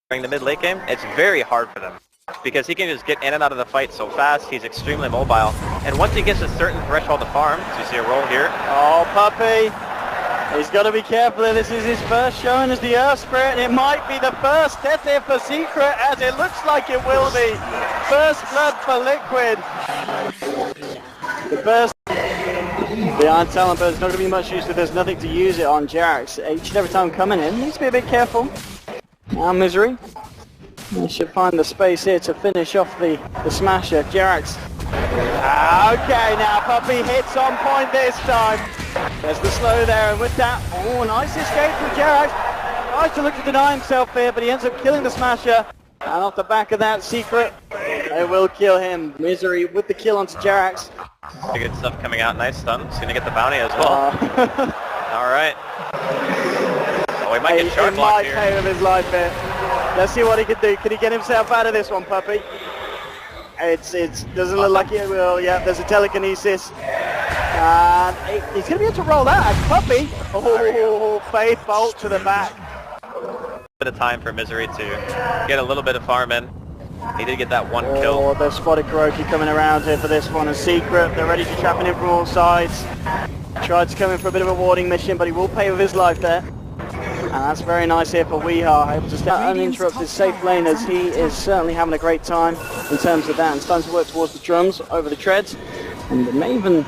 during the mid-late game, it's very hard for them. Because he can just get in and out of the fight so fast, he's extremely mobile. And once he gets a certain threshold to farm, so you see a roll here. Oh, Puppy! He's got to be careful here. This is his first showing as the Earth Spirit, and it might be the first death here for Secret, as it looks like it will be. First blood for Liquid. The burst. The Iron Talon, but there's not going to be much use if there's nothing to use it on Jerax. Each and every time coming in, needs to be a bit careful. Now Misery. He should find the space here to finish off the smasher. Jerax. Okay, now Puppy hits on point this time. There's the slow there, and with that, oh, nice escape from Jerax. Tries to look to deny himself here, but he ends up killing the smasher. And off the back of that, Secret, they will kill him. Misery with the kill onto Jerax. Good stuff coming out. Nice stun. He's going to get the bounty as well. Alright. Oh, he might get shark blocked here. He might pay with his life here. Let's see what he can do. Can he get himself out of this one, Puppy? It doesn't look like he will. Yeah, there's a telekinesis. And he's going to be able to roll that. Puppy. Oh, Faith Bolt to the back. Bit of time for Misery to get a little bit of farm in. He did get that one kill. Oh, they've spotted Kuroki coming around here for this one. A Secret. They're ready to trap him from all sides. Tried to come in for a bit of a warding mission, but he will pay with his life there. And that's very nice here for Weehaw, able to start uninterrupted safe lane, as he is certainly having a great time in terms of that, and starting to work towards the drums over the treads. And they may even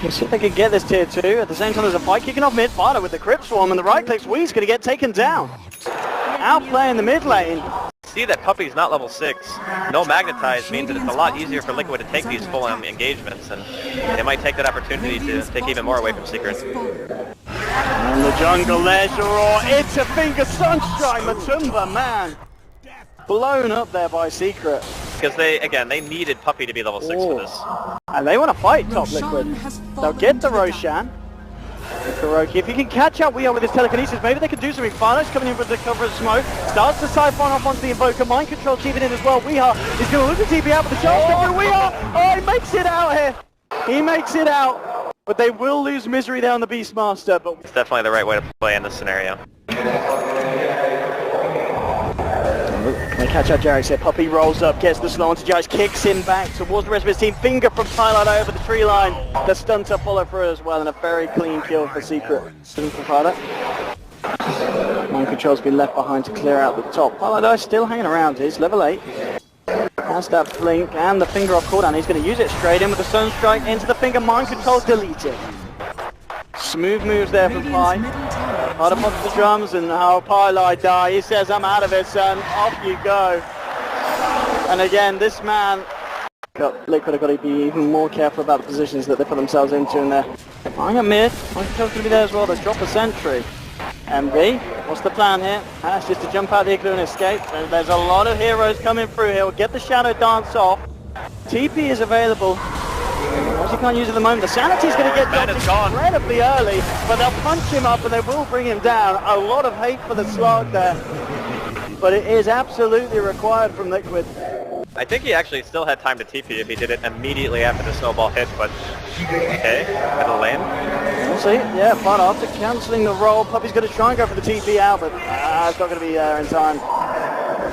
see if they could get this tier 2. At the same time, there's a fight kicking off mid. Fighter with the Crypt Swarm, and the right clicks. Wee's going to get taken down. Outplaying the mid lane. See that Puppy's not level 6. No Magnetize means that it's a lot easier for Liquid to take these full engagements, and they might take that opportunity to take even more away from Secret. And the jungle, there's your roar. It's a finger sunstrike, Matumba, man. Blown up there by Secret. Because they needed Puppy to be level 6 for this. And they want to fight top Liquid. They'll get the Roshan. Kuroki, if he can catch up Weehaw with his telekinesis, maybe they can do something. Firelight's coming in with the cover of smoke. Starts to siphon off onto the Invoker. Mind Control cheating in as well. Weehaw is going to look at TP out with the chance to Weehaw. Oh, he makes it out here. He makes it out. But they will lose Misery there on the Beastmaster. But it's definitely the right way to play in this scenario. They catch out Jerax here. Puppy rolls up, gets the slow onto Jerax, kicks him back towards the rest of his team. Finger from Twilight over the tree line. The stun to follow through as well, and a very clean kill for Secret. Mind Control's been left behind to clear out the top. Twilight still hanging around. He's level 8. Has that blink and the finger off cooldown. He's going to use it straight in with the Sunstrike into the finger. Mind Control deleted. Smooth moves there from Pi. Hard up onto the drums, and how Pylai die. He says, I'm out of it, son. Off you go. And again, this man, Liquid have got to be even more careful about the positions that they put themselves into in there. I'm at mid. Mind Control's going to be there as well. They drop a sentry. MV, what's the plan here? That's just to jump out the igloo and escape. There's a lot of heroes coming through here. We'll get the Shadow Dance off. TP is available. He can't use it at the moment. The Sanity's going to get dropped incredibly early, but they'll punch him up and they will bring him down. A lot of hate for the slog there, but it is absolutely required from Liquid. I think he actually still had time to TP if he did it immediately after the snowball hit, but okay, middle lane. We'll see, yeah, but after cancelling the roll, Puppy's going to try and go for the TP out, but it's not going to be there in time.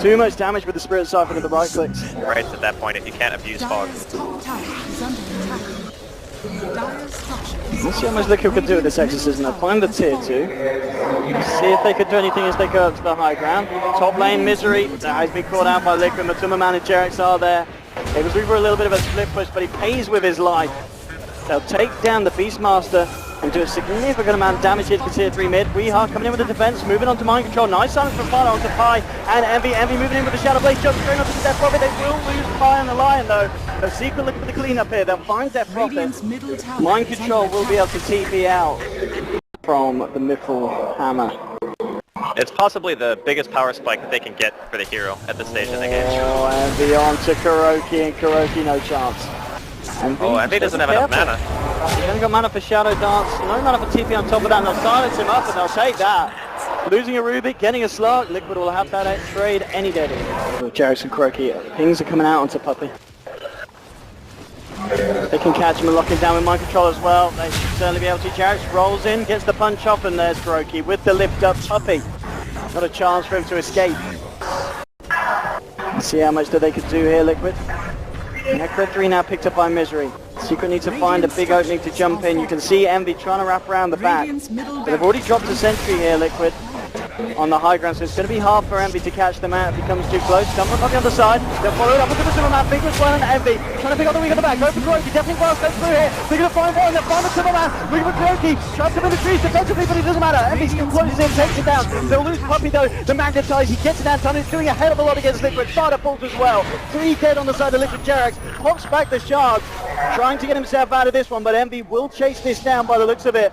Too much damage with the Spirit Siphon and the right clicks. Right at that point, if you can't abuse fog. Let's see how much Liquid can do with this exorcism. They'll find the tier 2. See if they could do anything as they go up to the high ground. Top lane, Misery. He's been caught out by Liquid. Matuma Man and Jerax are there. It was for a little bit of a split push, but he pays with his life. They'll take down the Beastmaster and do a significant amount of damage here to tier 3 mid. Weehaw coming in with the defense, moving on to Mind Control. Nice silence from Fire onto Pi and Envy. Envy moving in with the Shadow Blade, jump straight onto the Death Prophet. They will lose Pi and the Lion though. The Secret looking for the cleanup here. They'll find Death Prophet. Mind Control will be able to TP out from the Mithril Hammer. It's possibly the biggest power spike that they can get for the hero at this stage in the game. Oh, Envy on to Kuroki, and Kuroki no chance. Envy doesn't have enough mana. He's only got mana for Shadow Dance, no mana for TP on top of that, and they'll silence him up and they'll take that. Losing a Rubik, getting a Slug, Liquid will have that trade any day. Jerax and Kuroki, pings are coming out onto Puppy. They can catch him and lock him down with Mind Control as well. They should certainly be able to. Jerax rolls in, gets the punch off, and there's Kuroki with the lift up. Puppy, not a chance for him to escape. See how much that they could do here, Liquid. Necro 3 now picked up by Misery. Secret needs to find a big opening to jump in. You can see Envy trying to wrap around the back. But they've already dropped a sentry here, Liquid, on the high ground, so it's going to be hard for Envy to catch them out if he comes too close. Stumble on the other side. They'll follow it up with the Timberman. Big as well, and Envy trying to pick up the weak at the back. Go for Kuroki. Definitely well goes through here. They're going to find one. They'll find the Timberman. Looking for Kuroki. Traps him in the trees defensively, but it doesn't matter. Envy still closes in, takes it down. They'll lose Puppy though. The Magnetize, he gets it down. He's doing a hell of a lot against Liquid. Starter falls as well. 3 dead on the side of Liquid. Jerax pops back the Shark, trying to get himself out of this one, but Envy will chase this down by the looks of it.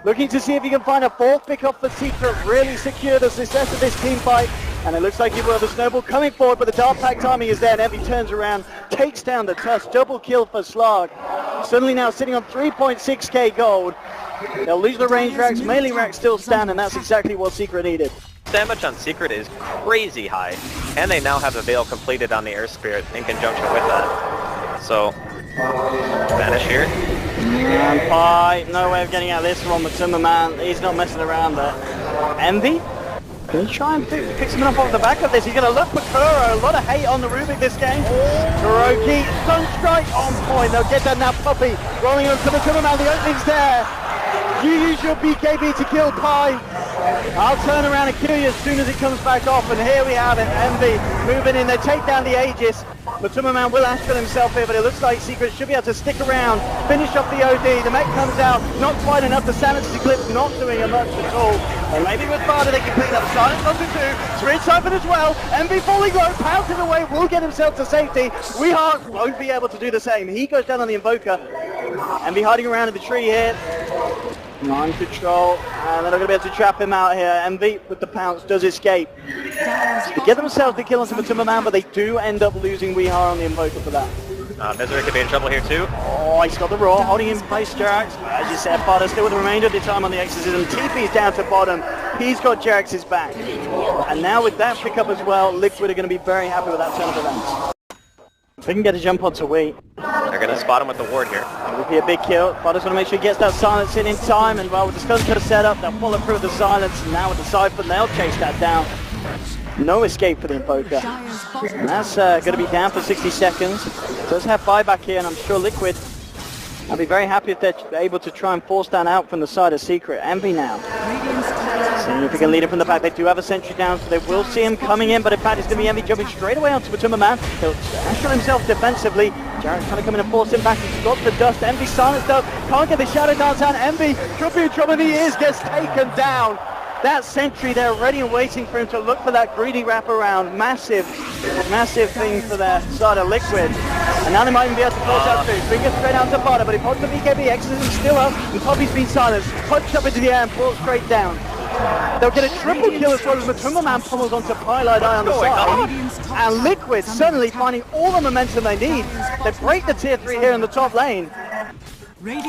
Looking to see if he can find a 4th pick off the Secret, really secure the success of this team fight. And it looks like he will. The Snowball coming forward, but the Dark Pack timing is there, and Envy turns around, takes down the Tusk. Double kill for Slug. Suddenly now sitting on 3.6k gold. They'll lose the range racks, melee racks still stand, and that's exactly what Secret needed. Damage on Secret is crazy high, and they now have a Veil completed on the Air Spirit in conjunction with that. So, vanish here. And Pi, no way of getting out of this one, but Timberman, he's not messing around there. Envy? Can he try and pick something up off the back of this? He's going to look for Kuro. A lot of hate on the Rubik this game. Kuroki, Sunstrike on point. They'll get that now. Puppy rolling onto the Timberman. The opening's there. You use your BKB to kill Pi. I'll turn around and kill you as soon as it comes back off. And here we have it. Envy moving in. They take down the Aegis. But Timberman will Astral himself here, but it looks like Secret should be able to stick around, finish off the OD. The mech comes out, not quite enough. The Sanity Eclipse not doing much at all. And maybe with Barter they can clean up. Silence onto 2, Switch open as well. Envy falling low, pouncing away, will get himself to safety. Weehawk won't be able to do the same. He goes down on the Invoker. Envy hiding around in the tree here. Mind control, and they're not going to be able to trap him out here. Envy with the pounce does escape. They get themselves the kill onto the Timberman, but they do end up losing Weehar on the Invoker for that. Misery could be in trouble here too. Oh, he's got the Raw, holding in place Jerax. As you said, Barter still with the remainder of the time on the Exorcism. TP's down to bottom. He's got Jerax's back. And now with that pickup as well, Liquid are going to be very happy with that turn of events. If they can get a jump onto Wheat. They're going to spot him with the ward here. It would be a big kill. Barter's want to make sure he gets that silence in time, and well, with the stun cutter set up, they'll follow through with the silence. And now with the Siphon, they'll chase that down. No escape for the Invoker. And that's going to be down for 60 seconds. Does have buyback here, and I'm sure Liquid will be very happy if they're able to try and force that out from the side of Secret. Envy now. Seeing if he can lead him from the back. They do have a sentry down, so they will see him coming in, but in fact it's going to be Envy jumping straight away onto the Timberman. He'll Astral himself defensively. Jarrett trying to come in and force him back. He's got the dust. Envy silenced up. Can't get the Shadow Dance out. Envy could be in trouble, and he is. Gets taken down. That sentry there ready and waiting for him to look for that greedy wraparound. Massive thing for their side of Liquid. And now they might even be able to force out 2. Finger straight out to Barter, but he pops the BKB. Exorcism still up, and Poppy's been silenced. Punched up into the air and brought straight down. They'll get a triple kill as well as the Timberman pummels onto Pilot Eye on the side. And Liquid suddenly finding all the momentum they need. They break the tier 3 here in the top lane.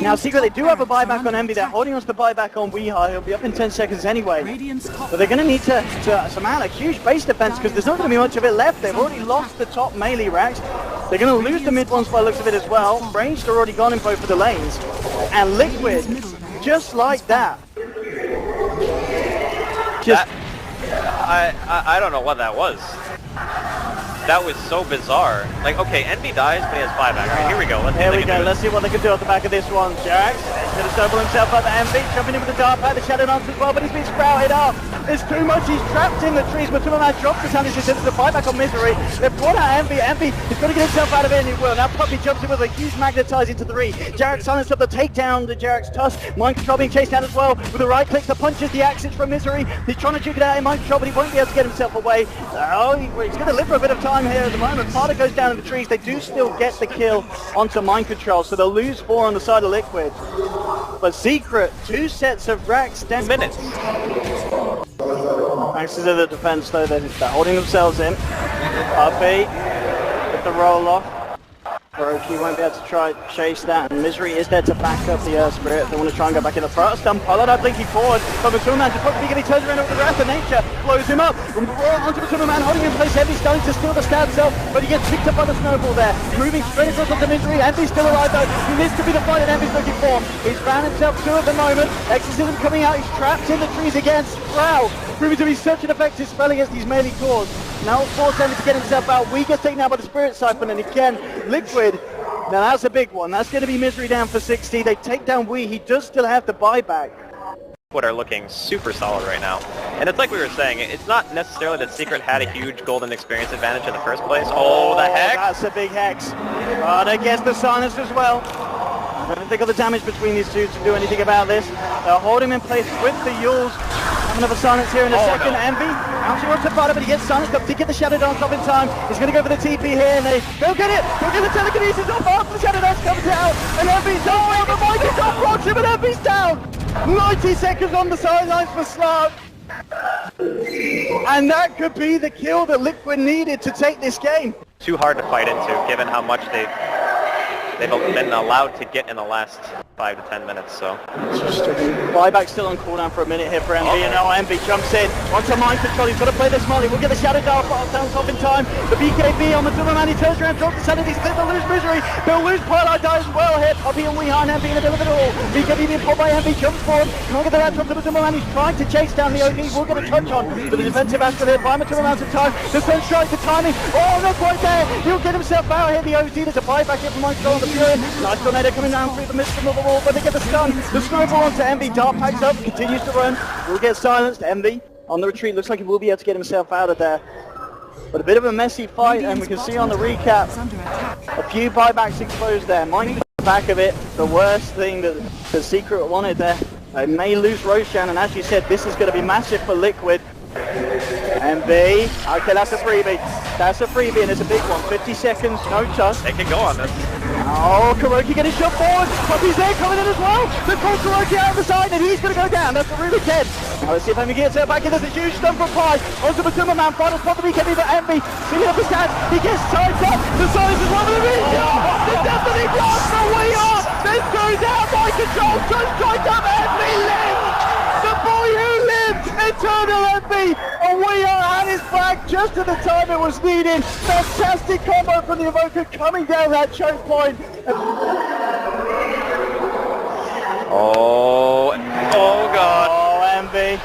Now Secret, they do have a buyback on Envy. They're holding on to the buyback on Weehar. He'll be up in 10 seconds anyway. But they're going to need to surmount a huge base defense because there's not going to be much of it left. They've already lost the top melee racks. They're going to lose the mid ones by the looks of it as well. Ranged are already gone in both of the lanes. And Liquid, just like that. I don't know what that was. That was so bizarre. Like, okay, Envy dies, but he has buyback. Alright, here we go. Let's see what they can do at the back of this one. Jerax going to stumble himself up the Envy, jumping in with the Dark Pack, the Shadow Dance as well, but he's been sprouted up. It's too much. He's trapped in the trees, but Timberman drops his hand. He's into the buyback on Misery. They've brought out Envy. Envy is going to get himself out of it, and he will. Now Puppy jumps in with a huge Magnetize into the 3. Jerax silenced up the takedown to Jerax Tusk. Mind Control being chased down as well with the right click. The punches the axes from Misery. He's trying to juke it out in Mind Control, but he won't be able to get himself away. Oh, he's going to live for a bit of time here at the moment. Barter goes down in the trees. They do still get the kill onto Mind Control, so they'll lose 4 on the side of Liquid. But Secret, 2 sets of racks down. Minutes. Thanks to the defense though, they're holding themselves in. Puppy with the roll off. Kuroki won't be able to try chase that, and Misery is there to back up the Earth Spirit. They want to try and go back in the front. Stun Pilot Eye blinking forward, but the Timberman just puts he turns around with the Wrath of Nature, blows him up. Onto the Timberman, holding in place, Heavy starting to steal the stab cell, but he gets picked up by the Snowball there. Moving straight across onto Misery, Envy's still alive though. He needs to be the fight that Envy's looking for. He's found himself 2 at the moment. Exorcism coming out, he's trapped in the trees again. Wow, proving to be such an effective spell against these melee cores. Now force Envy to get himself out. We get taken out by the Spirit Siphon, and again, Liquid. Now that's a big one. That's going to be Misery down for 60. They take down Wii. He does still have the buyback. Liquid are looking super solid right now. And it's like we were saying, it's not necessarily that Secret had a huge golden experience advantage in the first place. Oh, the hex! That's a big hex. But I guess the silence as well. I don't think of the damage between these two to do anything about this. They'll hold him in place with the Yules. Have another silence here in a second. No. Envy, actually wants to fight it, but he gets silenced up to get the Shadow Dance off in time. He's going to go for the TP here, and they'll get it. They'll get the telekinesis off after the Shadow Dance comes out. And Envy's down, but Michael Top blocks him, and Envy's down. 90 seconds on the sidelines for Slug. And that could be the kill that Liquid needed to take this game. Too hard to fight into, given how much they've been allowed to get in the last 5 to 10 minutes, so. Buyback still on cooldown for a minute here for Envy, and now Envy jumps in. Onto mind control, he's got to play this Molly. We'll get the Shadow Dance off in time. The BKB on the Silverman, he turns around, drops the sanity, they'll lose Misery. They'll lose Twilight dies as well here. Poppy and Weehan, Envy in the middle of it all. BKB being pulled by Envy, jumps forward. Can't get the latch onto the Silverman, he's trying to chase down the OD. We'll get a touch on, but the defensive aspect here, by mature amounts of time. The Sun Strike, the timing, oh, not quite there. He'll get himself out here, the OD. There's a buyback here from mind control on the Fury. Nice tornado coming down through the midst of the wall, but they get the stun. The snowball onto Envy, Dart packs up, continues to run. Will get silenced. Envy on the retreat, looks like he will be able to get himself out of there. But a bit of a messy fight, and we can see on the recap a few buybacks exposed there. Mind the back of it, the worst thing that the Secret wanted there. They may lose Roshan, and as you said, this is going to be massive for Liquid. Envy, okay, that's a freebie. That's a freebie, and it's a big one. 50 seconds, no touch. They can go on this. Oh, Kuroki getting shot forward. Poppy's there coming in as well. They pull Kuroki out of the side, and he's going to go down. That's a really kid. Now let's see if Envy gets it back in. There's a huge stun from Pi. Onto the Timberman. Final spot to BKB for Envy. Seeing up the stats. He gets tied up. The silence is one of the reasons. The Destiny blast for We Are. This goes out by control. Sun Strike up. Envy lives. The boy who lived. Eternal Envy. And We Are at his back just at the time it was needed. Fantastic combo from the Evoker coming down that choke point. Oh God. Oh, Envy.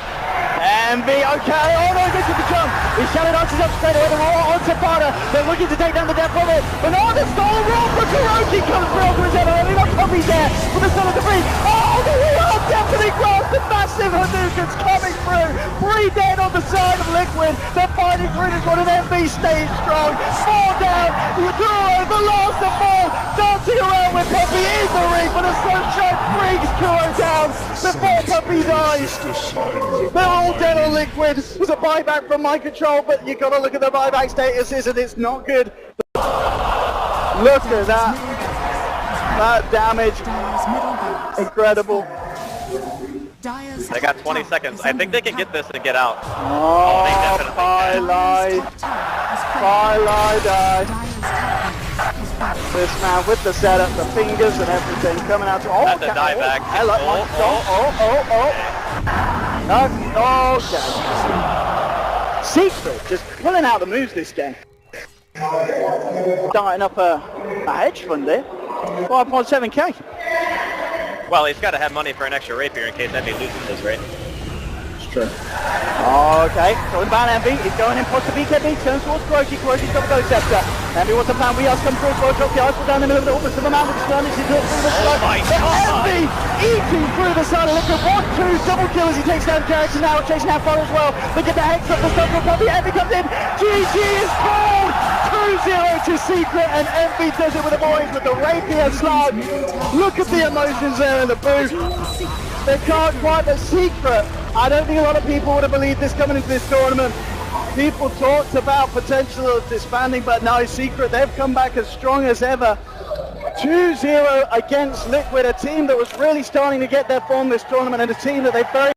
Envy, okay, oh no, he misses the jump. He's Shadow Dances up straight away, they're on Zapata. They're looking to take down the death from it. But no, the stolen roll for Kuroki comes through onto his head. Only not Puppy's there with the son of the free. Oh, the wheel definitely grabs the massive Hadoukens coming through. 3 dead on the side of Liquid. They're fighting through this one, and Envy stays strong. 4 down, Kuro, the last of 4, dancing around with Puppy in the ring, but the Sunshine brings Kuro down before Puppy dies. They're all dead on Liquid. It was a buyback from Mind Control, but you gotta look at the buyback statuses, and it's not good. Look at that. That damage. Incredible. They got 20 seconds. I think they can get this and get out. Oh, they definitely died. This man with the setup, the fingers and everything coming out to that's a dieback. Okay. Secret just pulling out the moves this game. Starting up a hedge fund there. 5.7k. Well, he's got to have money for an extra rapier in case Envy loses this, right? It's true. Okay, going down Envy. He's going in post to BKB, turns towards Kuroki. Kuroki's got the Ghost Scepter. Envy wants a plan. We are come through as well. Drop the ice down in the middle of the man with the skirmish. He's through the side. Envy eating through the side of Liquid. 1-2 double kill as he takes down Jackson now, chasing out far as well. They get the hex up the stuff from Puppy. Envy comes in. GG is called. 2-0 to Secret, and Envy does it with the boys with the rapier slug. Look at the emotions there in the booth. They can't quite, but Secret, I don't think a lot of people would have believed this coming into this tournament. People talked about potential of disbanding, but no, Secret, they've come back as strong as ever. 2-0 against Liquid, a team that was really starting to get their form this tournament, and a team that they very